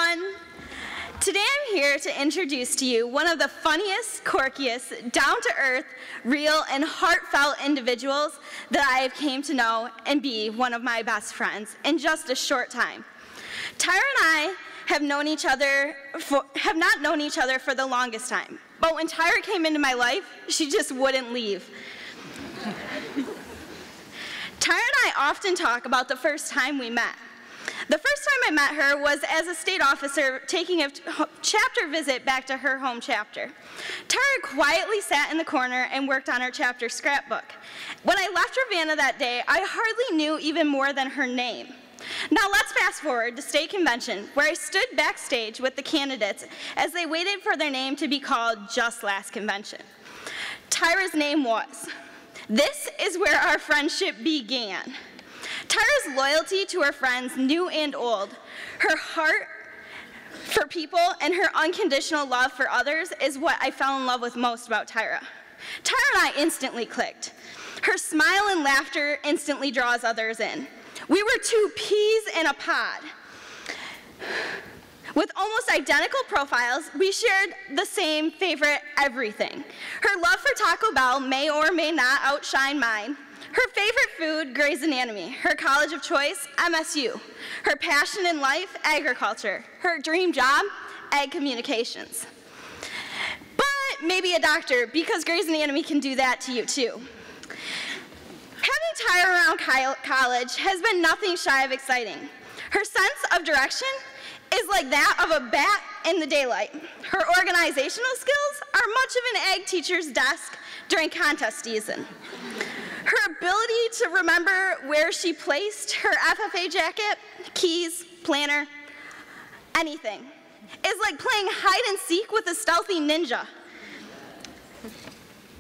everyone. Today I'm here to introduce to you one of the funniest, quirkiest, down-to-earth, real, and heartfelt individuals that I have came to know and be one of my best friends in just a short time. Tyra and I have not known each other for the longest time, but when Tyra came into my life, she just wouldn't leave. Tyra and I often talk about the first time we met. The first time I met her was as a state officer taking a chapter visit back to her home chapter. Tyra quietly sat in the corner and worked on her chapter scrapbook. When I left Ravenna that day, I hardly knew even more than her name. Now let's fast forward to state convention, where I stood backstage with the candidates as they waited for their name to be called just last convention. Tyra's name was. This is where our friendship began. Tyra's loyalty to her friends, new and old, her heart for people, and her unconditional love for others is what I fell in love with most about Tyra. Tyra and I instantly clicked. Her smile and laughter instantly draws others in. We were two peas in a pod. With almost identical profiles, we shared the same favorite everything. Her love for Taco Bell may or may not outshine mine. Her favorite food, Grey's Anatomy. Her college of choice, MSU. Her passion in life, agriculture. Her dream job, ag communications. But maybe a doctor, because Grey's Anatomy can do that to you too. Having Tyra around college has been nothing shy of exciting. Her sense of direction is like that of a bat in the daylight. Her organizational skills are much of an ag teacher's desk during contest season. Her ability to remember where she placed her FFA jacket, keys, planner, anything, is like playing hide and seek with a stealthy ninja.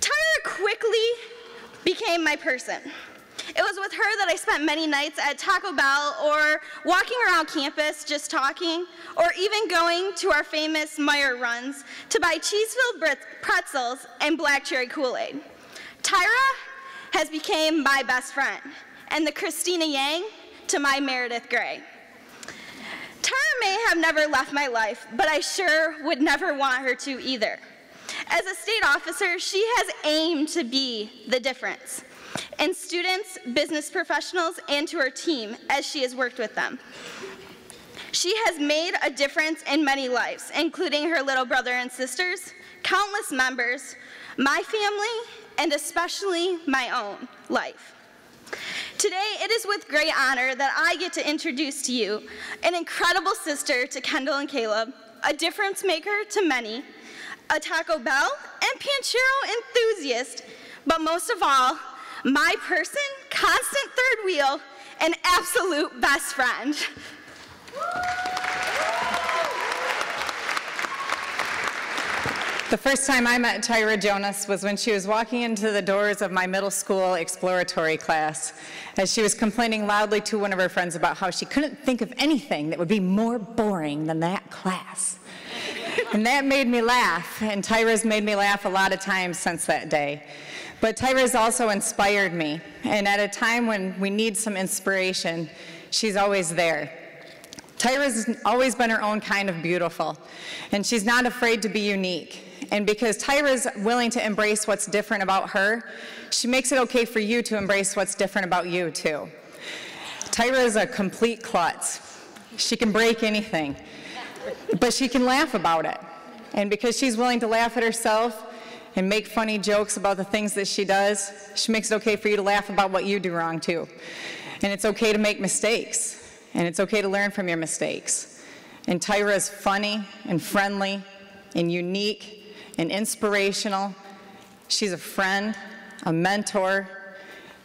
Tyra quickly became my person. It was with her that I spent many nights at Taco Bell or walking around campus just talking, or even going to our famous Meyer runs to buy cheese-filled pretzels and black cherry Kool-Aid. Tyra has become my best friend, and the Christina Yang to my Meredith Grey. Tyra may have never left my life, but I sure would never want her to either. As a state officer, she has aimed to be the difference in students, business professionals, and to her team as she has worked with them. She has made a difference in many lives, including her little brother and sisters, countless members, my family, and especially my own life. Today, it is with great honor that I get to introduce to you an incredible sister to Kendall and Caleb, a difference maker to many, a Taco Bell and Panchero enthusiast, but most of all, my person, constant third wheel, and absolute best friend. The first time I met Tyra Jonas was when she was walking into the doors of my middle school exploratory class, as she was complaining loudly to one of her friends about how she couldn't think of anything that would be more boring than that class. And that made me laugh, and Tyra's made me laugh a lot of times since that day. But Tyra's also inspired me, and at a time when we need some inspiration, she's always there. Tyra's always been her own kind of beautiful, and she's not afraid to be unique. And because Tyra's willing to embrace what's different about her, she makes it okay for you to embrace what's different about you too. Tyra is a complete klutz. She can break anything, but she can laugh about it. And because she's willing to laugh at herself and make funny jokes about the things that she does, she makes it okay for you to laugh about what you do wrong too. And it's okay to make mistakes, and it's okay to learn from your mistakes. And Tyra is funny and friendly and unique and inspirational. She's a friend, a mentor.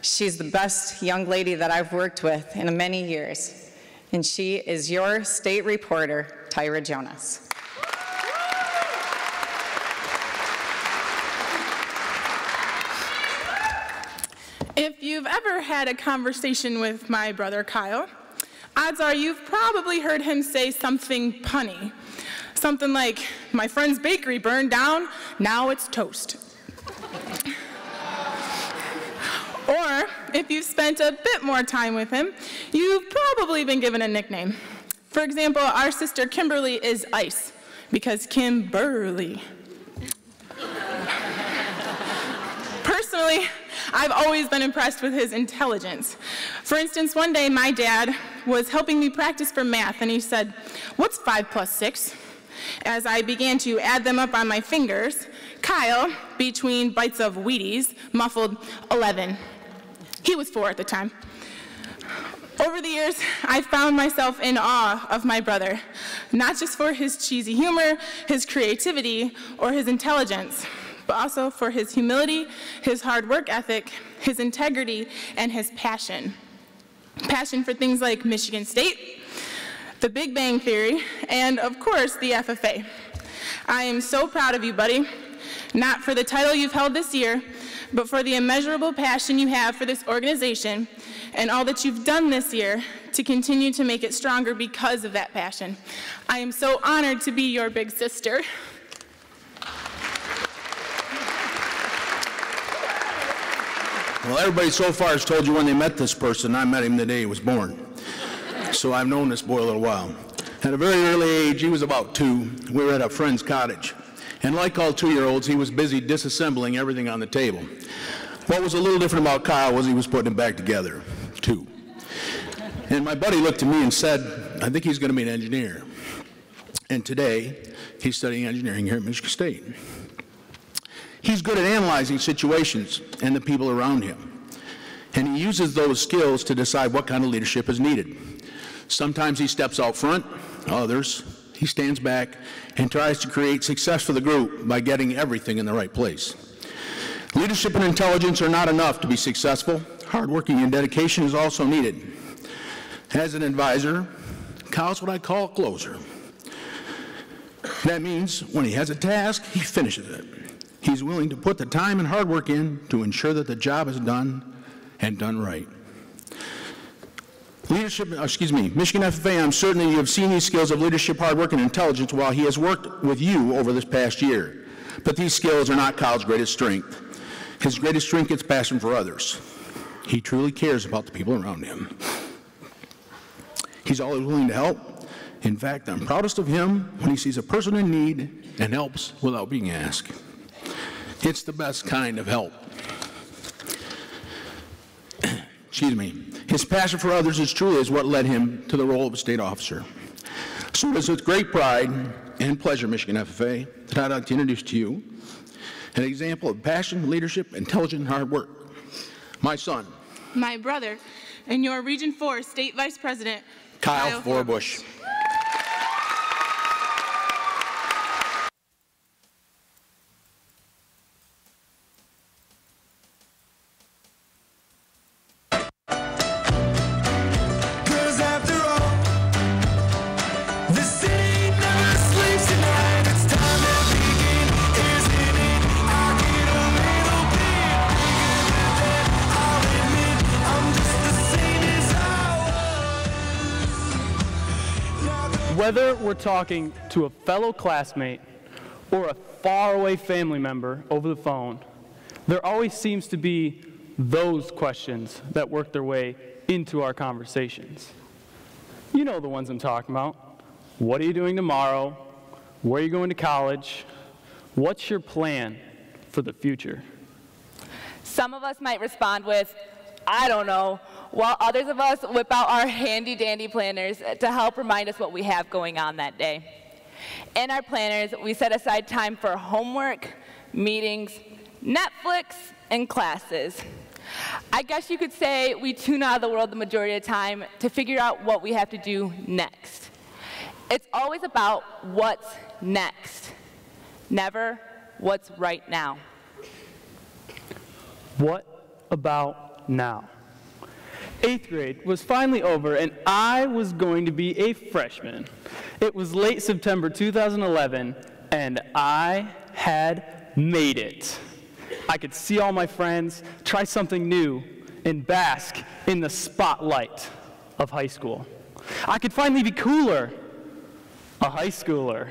She's the best young lady that I've worked with in many years. And she is your state reporter, Tyra Jonas. If you've ever had a conversation with my brother Kyle, odds are you've probably heard him say something punny. Something like, my friend's bakery burned down, now it's toast. Or, if you've spent a bit more time with him, you've probably been given a nickname. For example, our sister Kimberly is ice, because Kimberly. Personally, I've always been impressed with his intelligence. For instance, one day my dad was helping me practice for math, and he said, "What's 5 plus 6? As I began to add them up on my fingers, Kyle, between bites of Wheaties, muffled 11. He was 4 at the time. Over the years, I found myself in awe of my brother, not just for his cheesy humor, his creativity, or his intelligence, but also for his humility, his hard work ethic, his integrity, and his passion. Passion for things like Michigan State, the Big Bang Theory, and of course, the FFA. I am so proud of you, buddy, not for the title you've held this year, but for the immeasurable passion you have for this organization and all that you've done this year to continue to make it stronger because of that passion. I am so honored to be your big sister. Well, everybody so far has told you when they met this person. I met him the day he was born. So I've known this boy a little while. At a very early age, he was about 2, we were at a friend's cottage. And like all 2-year-olds, he was busy disassembling everything on the table. What was a little different about Kyle was he was putting it back together, too. And my buddy looked at me and said, "I think he's going to be an engineer." And today, he's studying engineering here at Michigan State. He's good at analyzing situations and the people around him. And he uses those skills to decide what kind of leadership is needed. Sometimes he steps out front, others he stands back and tries to create success for the group by getting everything in the right place. Leadership and intelligence are not enough to be successful. Hard working and dedication is also needed. As an advisor, Kyle's what I call a closer. That means when he has a task, he finishes it. He's willing to put the time and hard work in to ensure that the job is done and done right. Michigan FFA, I'm certain that you have seen these skills of leadership, hard work, and intelligence while he has worked with you over this past year. But these skills are not Kyle's greatest strength. His greatest strength is passion for others. He truly cares about the people around him. He's always willing to help. In fact, I'm proudest of him when he sees a person in need and helps without being asked. It's the best kind of help. His passion for others is truly what led him to the role of a state officer. So it is with great pride and pleasure, Michigan FFA, that I'd like to introduce to you an example of passion, leadership, intelligence, and hard work. My son. My brother, and your Region 4 State Vice President, Kyle Forbush. Whether we're talking to a fellow classmate or a faraway family member over the phone, there always seems to be those questions that work their way into our conversations. You know the ones I'm talking about. What are you doing tomorrow? Where are you going to college? What's your plan for the future? Some of us might respond with, "I don't know," while others of us whip out our handy-dandy planners to help remind us what we have going on that day. In our planners, we set aside time for homework, meetings, Netflix, and classes. I guess you could say we tune out of the world the majority of the time to figure out what we have to do next. It's always about what's next, never what's right now. What about now? 8th grade was finally over, and I was going to be a freshman. It was late September 2011, and I had made it. I could see all my friends, try something new, and bask in the spotlight of high school. I could finally be cooler, a high schooler.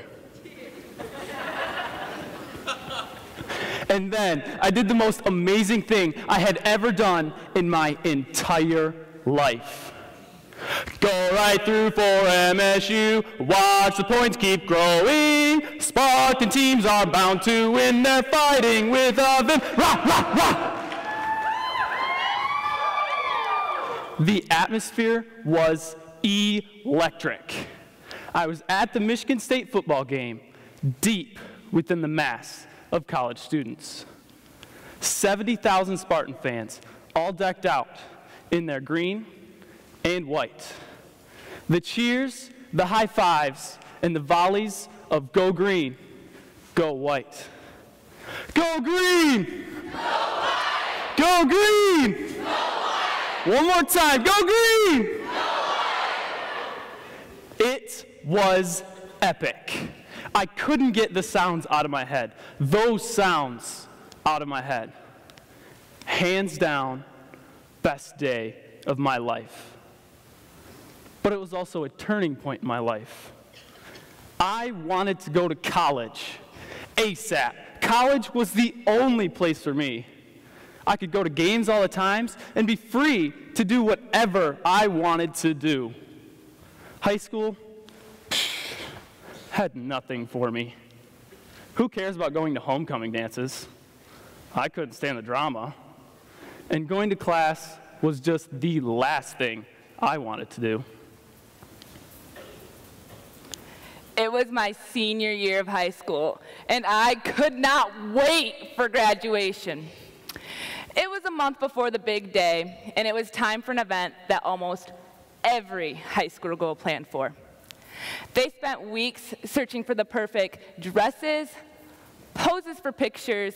And then I did the most amazing thing I had ever done in my entire life. Go right through for MSU, watch the points keep growing. Spartan teams are bound to win, they're fighting with a vim. Rah, rah, rah! The atmosphere was electric. I was at the Michigan State football game, deep within the mass of college students. 70,000 Spartan fans, all decked out in their green and white. The cheers, the high fives, and the volleys of go green, go white. Go green! Go white! Go green! Go white! One more time, go green! Go white! It was epic. I couldn't get the sounds out of my head. Those sounds out of my head. Hands down, best day of my life. But it was also a turning point in my life. I wanted to go to college ASAP. College was the only place for me. I could go to games all the time and be free to do whatever I wanted to do. High school had nothing for me. Who cares about going to homecoming dances? I couldn't stand the drama. And going to class was just the last thing I wanted to do. It was my senior year of high school, and I could not wait for graduation. It was a month before the big day, and it was time for an event that almost every high school girl planned for. They spent weeks searching for the perfect dresses, poses for pictures,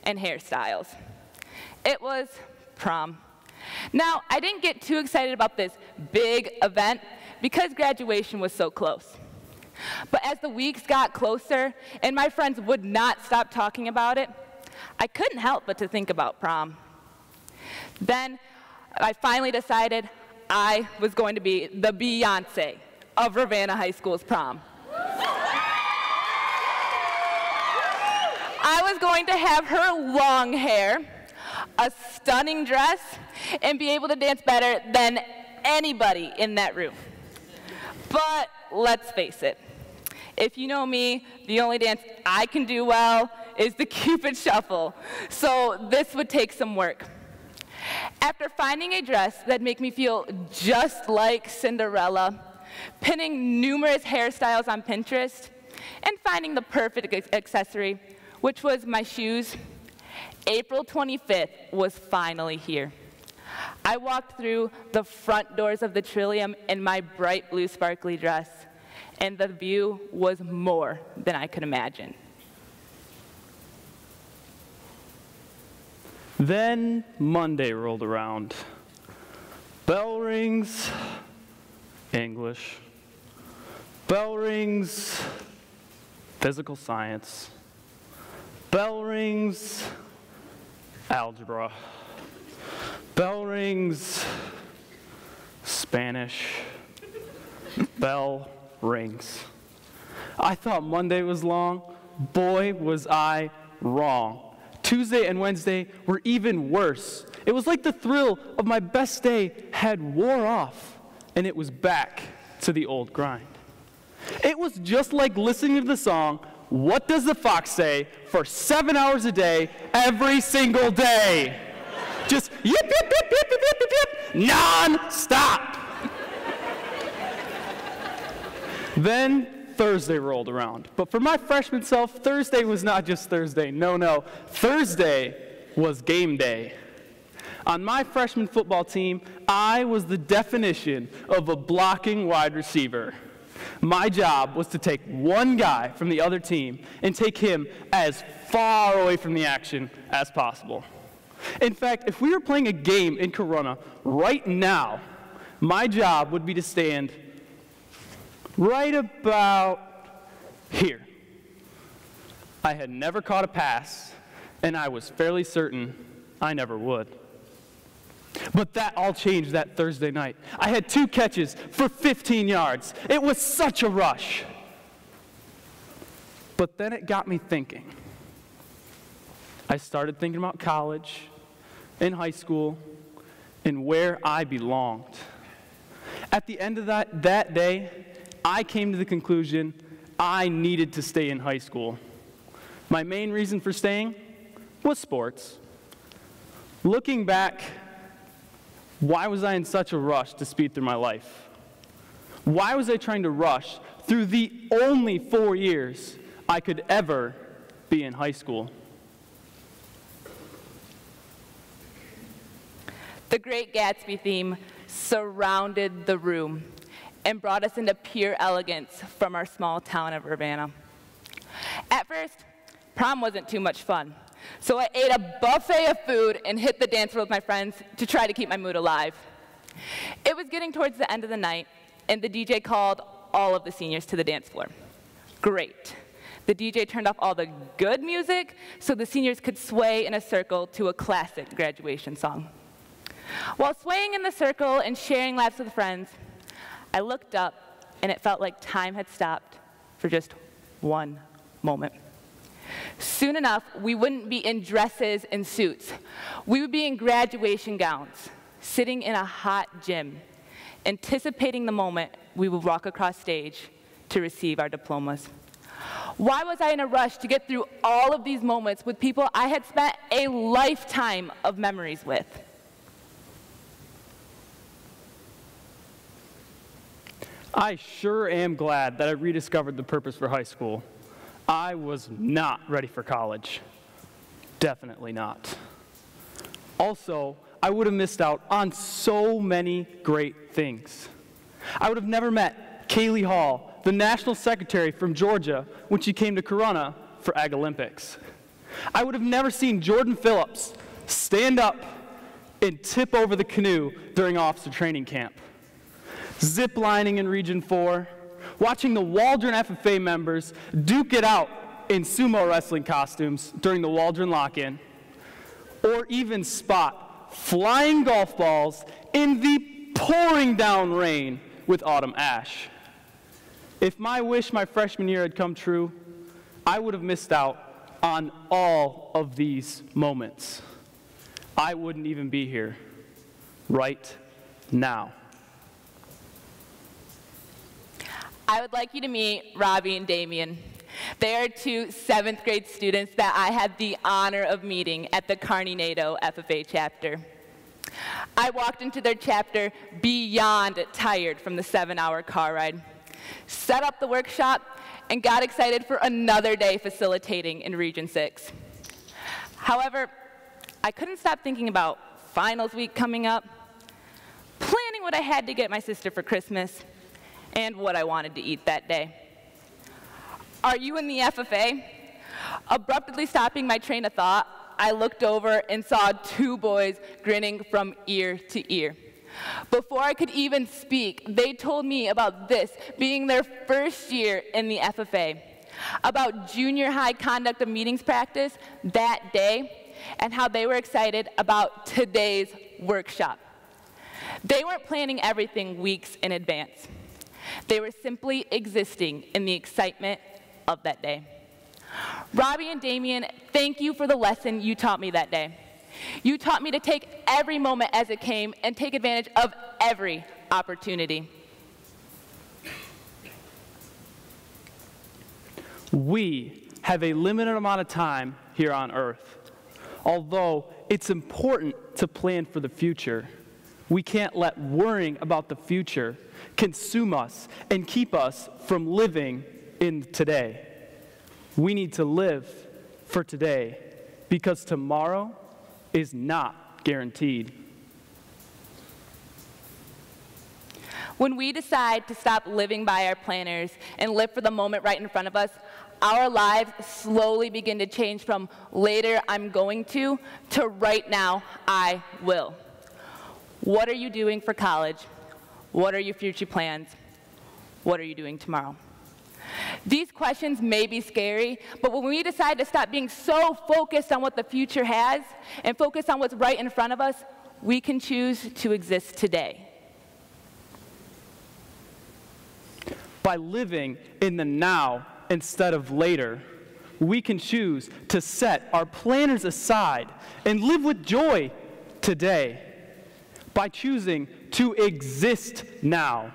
and hairstyles. It was prom. Now, I didn't get too excited about this big event because graduation was so close. But as the weeks got closer and my friends would not stop talking about it, I couldn't help but to think about prom. Then I finally decided I was going to be the Beyonce of Ravenna High School's prom. I was going to have her long hair, a stunning dress, and be able to dance better than anybody in that room. But let's face it, if you know me, the only dance I can do well is the Cupid Shuffle, so this would take some work. After finding a dress that made me feel just like Cinderella, pinning numerous hairstyles on Pinterest, and finding the perfect accessory, which was my shoes, April 25th was finally here. I walked through the front doors of the Trillium in my bright blue sparkly dress, and the view was more than I could imagine. Then Monday rolled around. Bell rings, English. Bell rings, physical science. Bell rings, algebra. Bell rings, Spanish. Bell rings. I thought Monday was long. Boy, was I wrong. Tuesday and Wednesday were even worse. It was like the thrill of my best day had wore off, and it was back to the old grind. It was just like listening to the song, "What Does the Fox Say?" for 7 hours a day, every single day. Just yip, yip, yip, yip, yip, yip, yip, yip, non-stop. Then Thursday rolled around. But for my freshman self, Thursday was not just Thursday. No. Thursday was game day. On my freshman football team, I was the definition of a blocking wide receiver. My job was to take one guy from the other team and take him as far away from the action as possible. In fact, if we were playing a game in Corona right now, my job would be to stand right about here. I had never caught a pass, and I was fairly certain I never would. But that all changed that Thursday night. I had 2 catches for 15 yards. It was such a rush. But then it got me thinking. I started thinking about college, in high school, and where I belonged. At the end of that day, I came to the conclusion I needed to stay in high school. My main reason for staying was sports. Looking back, why was I in such a rush to speed through my life? Why was I trying to rush through the only 4 years I could ever be in high school? The Great Gatsby theme surrounded the room and brought us into pure elegance from our small town of Urbana. At first, prom wasn't too much fun, so I ate a buffet of food and hit the dance floor with my friends to try to keep my mood alive. It was getting towards the end of the night, and the DJ called all of the seniors to the dance floor. Great. The DJ turned off all the good music so the seniors could sway in a circle to a classic graduation song. While swaying in the circle and sharing laughs with friends, I looked up, and it felt like time had stopped for just one moment. Soon enough, we wouldn't be in dresses and suits. We would be in graduation gowns, sitting in a hot gym, anticipating the moment we would walk across stage to receive our diplomas. Why was I in a rush to get through all of these moments with people I had spent a lifetime of memories with? I sure am glad that I rediscovered the purpose for high school. I was not ready for college. Definitely not. Also, I would have missed out on so many great things. I would have never met Kaylee Hall, the national secretary from Georgia, when she came to Corona for Ag Olympics. I would have never seen Jordan Phillips stand up and tip over the canoe during officer training camp. Zip lining in Region 4, watching the Waldron FFA members duke it out in sumo wrestling costumes during the Waldron lock-in, or even spot flying golf balls in the pouring down rain with autumn ash. If my wish my freshman year had come true, I would have missed out on all of these moments. I wouldn't even be here right now. I would like you to meet Robbie and Damien. They are two 7th grade students that I had the honor of meeting at the Carney-Nadeau FFA chapter. I walked into their chapter beyond tired from the 7-hour car ride, set up the workshop, and got excited for another day facilitating in Region 6. However, I couldn't stop thinking about finals week coming up, planning what I had to get my sister for Christmas, and what I wanted to eat that day. Are you in the FFA? Abruptly stopping my train of thought, I looked over and saw 2 boys grinning from ear to ear. Before I could even speak, they told me about this being their first year in the FFA, about junior high conduct of meetings practice that day, and how they were excited about today's workshop. They weren't planning everything weeks in advance. They were simply existing in the excitement of that day. Robbie and Damien, thank you for the lesson you taught me that day. You taught me to take every moment as it came and take advantage of every opportunity. We have a limited amount of time here on Earth. Although it's important to plan for the future, we can't let worrying about the future consume us and keep us from living in today. We need to live for today because tomorrow is not guaranteed. When we decide to stop living by our planners and live for the moment right in front of us, our lives slowly begin to change from later I'm going to right now I will. What are you doing for college? What are your future plans? What are you doing tomorrow? These questions may be scary, but when we decide to stop being so focused on what the future has and focus on what's right in front of us, we can choose to exist today. By living in the now instead of later, we can choose to set our planners aside and live with joy today. By choosing to exist now,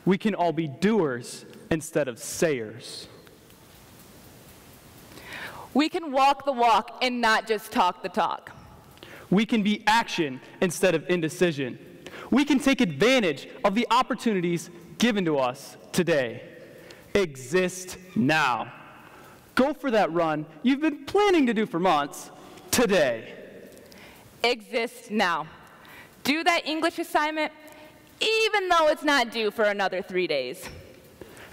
we can all be doers instead of sayers. We can walk the walk and not just talk the talk. We can be action instead of indecision. We can take advantage of the opportunities given to us today. Exist now. Go for that run you've been planning to do for months today. Exist now. Do that English assignment even though it's not due for another 3 days.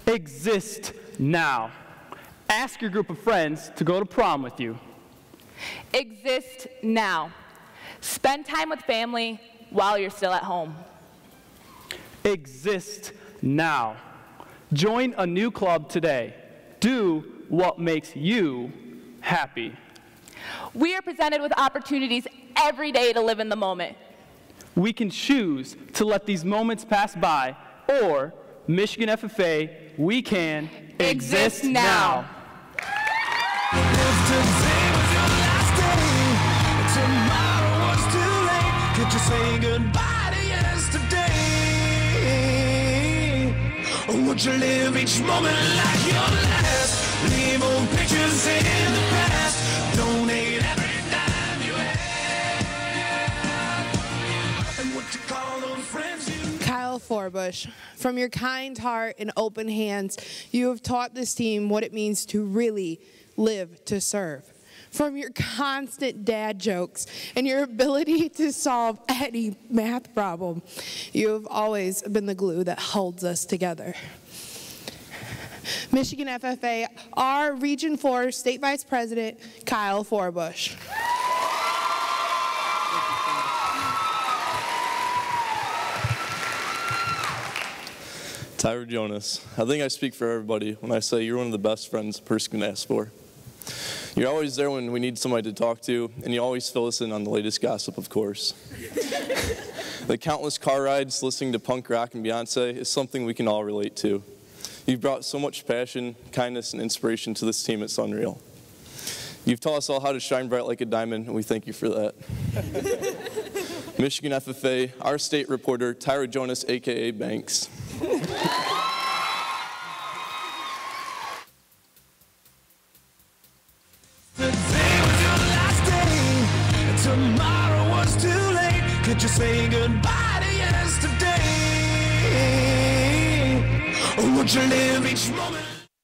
Exist now. Ask your group of friends to go to prom with you. Exist now. Spend time with family while you're still at home. Exist now. Join a new club today. Do what makes you happy. We are presented with opportunities every day to live in the moment. We can choose to let these moments pass by, or Michigan FFA, we can exist now. If today was your last day, tomorrow was too late, could you say goodbye to yesterday? Or would you live each moment like your last? Leave old pictures in the past. Donate every dime you have. And what you call those friends you... Kyle Forbush, from your kind heart and open hands, you have taught this team what it means to really live to serve. From your constant dad jokes and your ability to solve any math problem, you have always been the glue that holds us together. Michigan FFA, our Region 4 State Vice President, Kyle Forbush. Tyra, Jonas, I think I speak for everybody when I say you're one of the best friends a person can ask for. You're always there when we need somebody to talk to, and you always fill us in on the latest gossip, of course. The countless car rides listening to punk rock and Beyonce is something we can all relate to. You've brought so much passion, kindness, and inspiration to this team, it's unreal. You've taught us all how to shine bright like a diamond, and we thank you for that. Michigan FFA, our state reporter, Tyra Jonas, a.k.a. Banks. Today was your last day, tomorrow was too late, could you say goodbye to yesterday? Or would you live each moment